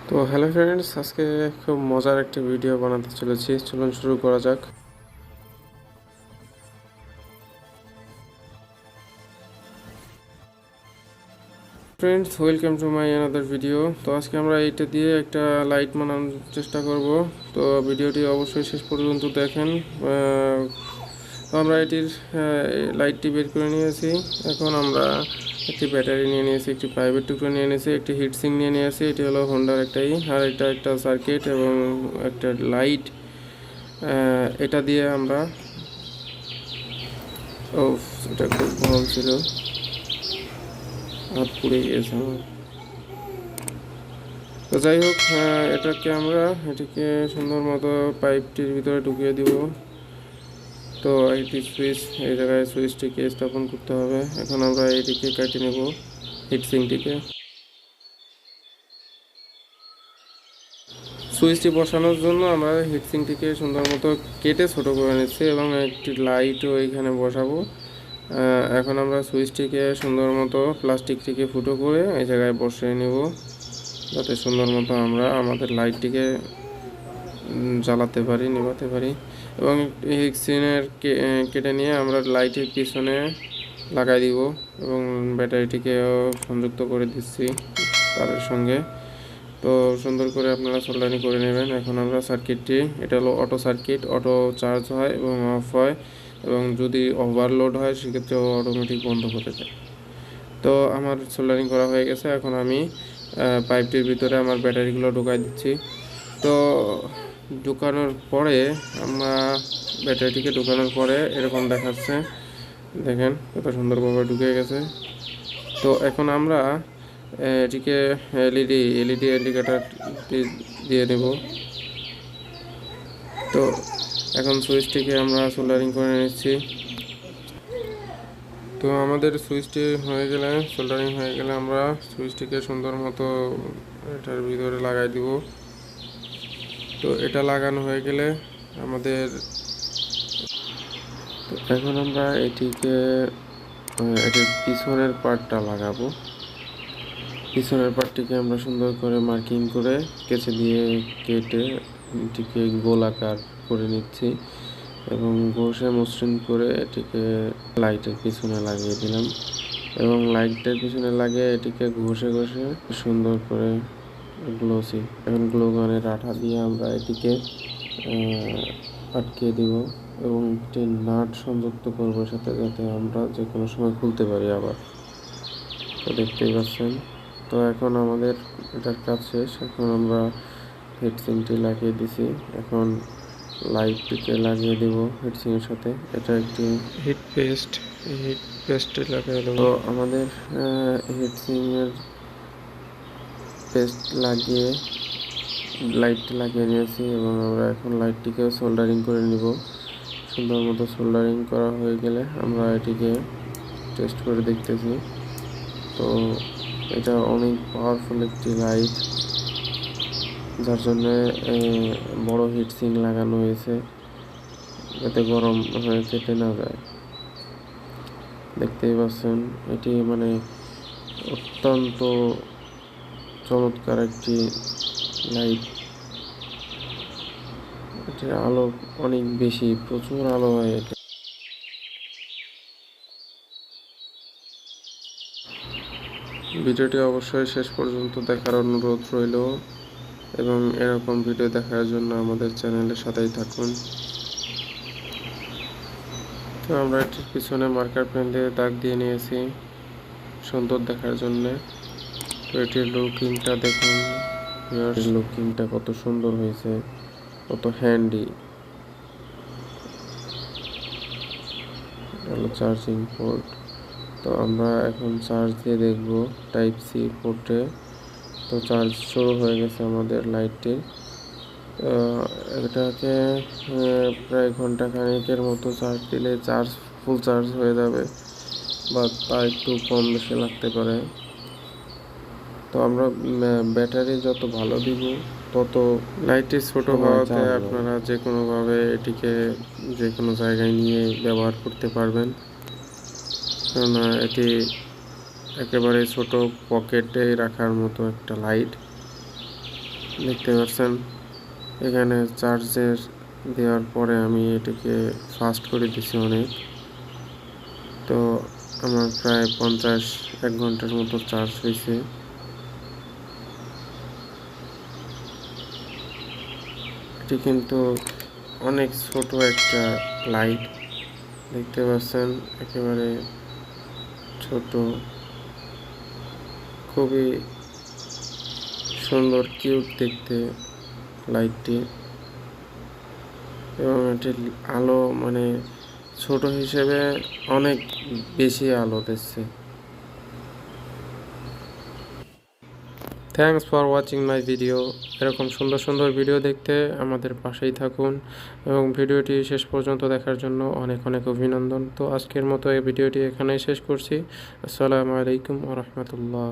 তো hello friends, আজকে খুব মজার একটা ভিডিও বানাতে চলেছি। চলুন শুরু করা যাক। Friends, welcome to my another video. তো আজকে আমরা এইটা দিয়ে একটা লাইট বানানোর চেষ্টা করব। তো ভিডিওটি অবশ্যই শেষ পর্যন্ত দেখেন। তো আমরা এটির লাইটটি বের করে নিয়েছি। এখন আমরা একটি ব্যাটারি নিয়ে নিয়েছি, একটি পাইপের টুকরো নিয়ে নিয়েছি, একটি হিটসিং নিয়ে নিয়েছি। এটি হলো হোন্ডার একটাই, আর এটা একটা সার্কিট এবং একটা লাইট। এটা দিয়ে আমরা এটা খুব গরম ছিল, হাত পুড়ে গিয়েছে আমার। তো যাই হোক, এটিকে সুন্দর মতো পাইপটির ভিতরে ঢুকিয়ে দিব। তো একটি সুইচ, এই জায়গায় সুইচটিকে স্থাপন করতে হবে। এখন আমরা এটিকে কেটে নেব, হিটসিংটিকে। সুইচটি বসানোর জন্য আমরা হিটসিংটিকে সুন্দর মতো কেটে ছোটো করে নিচ্ছি এবং একটি লাইটও এখানে বসাবো। এখন আমরা সুইচটিকে সুন্দর মতো প্লাস্টিকটিকে ফুটো করে এই জায়গায় বসিয়ে নেব, যাতে সুন্দর মতো আমরা আমাদের লাইটটিকে জ্বালাতে পারি, নেভাতে পারি। এবং হিটসিনের কেটে নিয়ে আমরা লাইটের পিছনে লাগাই দিব এবং ব্যাটারিটিকেও সংযুক্ত করে দিচ্ছি তারের সঙ্গে। তো সুন্দর করে আপনারা সোল্ডারিং করে নেবেন। এখন আমরা সার্কিটটি, এটা হলো অটো সার্কিট, অটো চার্জ হয় এবং অফ হয়, এবং যদি ওভারলোড হয় সেক্ষেত্রে অটোমেটিক বন্ধ হতে যায়। তো আমার সোল্ডারিং করা হয়ে গেছে। এখন আমি পাইপটির ভিতরে আমার ব্যাটারিগুলো ঢুকাই দিচ্ছি। তো ঢুকানোর পরে আমরা ব্যাটারিটিকে ঢুকানোর পরে এরকম দেখাচ্ছে, দেখেন কত সুন্দরভাবে ঢুকে গেছে। তো এখন আমরা এটিকে এলইডি ইন্ডিকেটার দিয়ে নেব। তো এখন সুইচটিকে আমরা সোল্ডারিং করে নিচ্ছি। তো আমাদের সুইচটি হয়ে গেলে, সোল্ডারিং হয়ে গেলে, আমরা সুইচটিকে সুন্দর মতো এটার ভিতরে লাগাই দিব। তো এটা লাগানো হয়ে গেলে আমাদের, তো এখন আমরা এটির পিছনের পার্টটা লাগাবো। পিছনের পার্টটিকে আমরা সুন্দর করে মার্কিং করে কেচে দিয়ে কেটে এটিকে গোলাকার করে নিচ্ছি এবং ঘষে মসৃণ করে এটিকে লাইটের পিছনে লাগিয়ে দিলাম। এবং লাইটের পিছনে লাগিয়ে এটিকে ঘষে ঘষে সুন্দর করে গ্লোসি, এখন গ্লো গানের আঠা দিয়ে আমরা এটিকে আটকে দিব এবং একটি নাট সংযুক্ত করবো সাথে, যাতে আমরা যে কোনো সময় খুলতে পারি আবার। তো দেখতেই পাচ্ছেন। তো এখন আমাদের এটার কাজ শেষ। এখন আমরা হিটসিংটি লাগিয়ে দিছি। এখন লাইটটিকে লাগিয়ে দেব হিটসিংয়ের সাথে। এটা একটি হিট পেস্টটি লাগিয়ে দেবো। তো আমাদের হিটসিংয়ের পেস্ট লাগিয়ে লাইটটি লাগিয়ে নিয়েছি এবং আমরা এখন লাইটটিকেও সোল্ডারিং করে নিব। সুন্দর মতো সোল্ডারিং করা হয়ে গেলে আমরা এটিকে টেস্ট করে দেখতেছি। তো এটা অনেক পাওয়ারফুল একটি লাইট, যার জন্য বড় হিটসিং লাগানো হয়েছে, যাতে গরম হয়ে কেটে না যায়। দেখতেই পাচ্ছেন, এটি মানে অত্যন্ত চমৎকার একটি লাইট। এটির আলো অনেক বেশি, প্রচুর আলো হয় এটা। ভিডিওটি অবশ্যই শেষ পর্যন্ত দেখার অনুরোধ রইল এবং এরকম ভিডিও দেখার জন্য আমাদের চ্যানেলের সাথেই থাকুন। তো আমরা এটির পিছনে মার্কার পেন দিয়ে দাগ দিয়ে নিয়েছি সুন্দর দেখার জন্যে। তো এটির লুকিংটা দেখুন, লুকিংটা কত সুন্দর হয়েছে, কত হ্যান্ডি। হলো চার্জিং পোর্ট। তো আমরা এখন চার্জ দিয়ে দেখব টাইপ সি পোর্টে। তো চার্জ শুরু হয়ে গেছে আমাদের লাইটটির। এটাকে প্রায় ঘন্টা খানেকের মতো চার্জ দিলে ফুল চার্জ হয়ে যাবে, বা তা একটু কম বেশি লাগতে পারে। তো আমরা ব্যাটারি যত ভালো দিব, তত লাইটটি ছোটো হওয়াতে আপনারা যে কোনোভাবে এটিকে যে কোনো জায়গায় নিয়ে ব্যবহার করতে পারবেন। কেননা এটি একেবারে ছোট পকেটে রাখার মতো একটা লাইট। দেখতে পাচ্ছেন এখানে চার্জের দেওয়ার পরে আমি এটাকে ফাস্ট করে দিছি অনেক। তো আমার প্রায় 1 ঘন্টার মতো চার্জ হয়েছে। এটি কিন্তু অনেক ছোট একটা লাইট, দেখতে পাচ্ছেন একেবারে ছোট, খুবই সুন্দর কিউট দেখতে লাইটটি, এবং এটির আলো মানে ছোট হিসেবে অনেক বেশি আলো দিচ্ছে। Thanks for watching my video. এরকম সুন্দর সুন্দর ভিডিও দেখতে আমাদের পাশেই থাকুন এবং ভিডিওটি শেষ পর্যন্ত দেখার জন্য অনেক অনেক অভিনন্দন। তো আজকের মতো এই ভিডিওটি এখানেই শেষ করছি। আসসালামু আলাইকুম ওয়া রাহমাতুল্লাহ।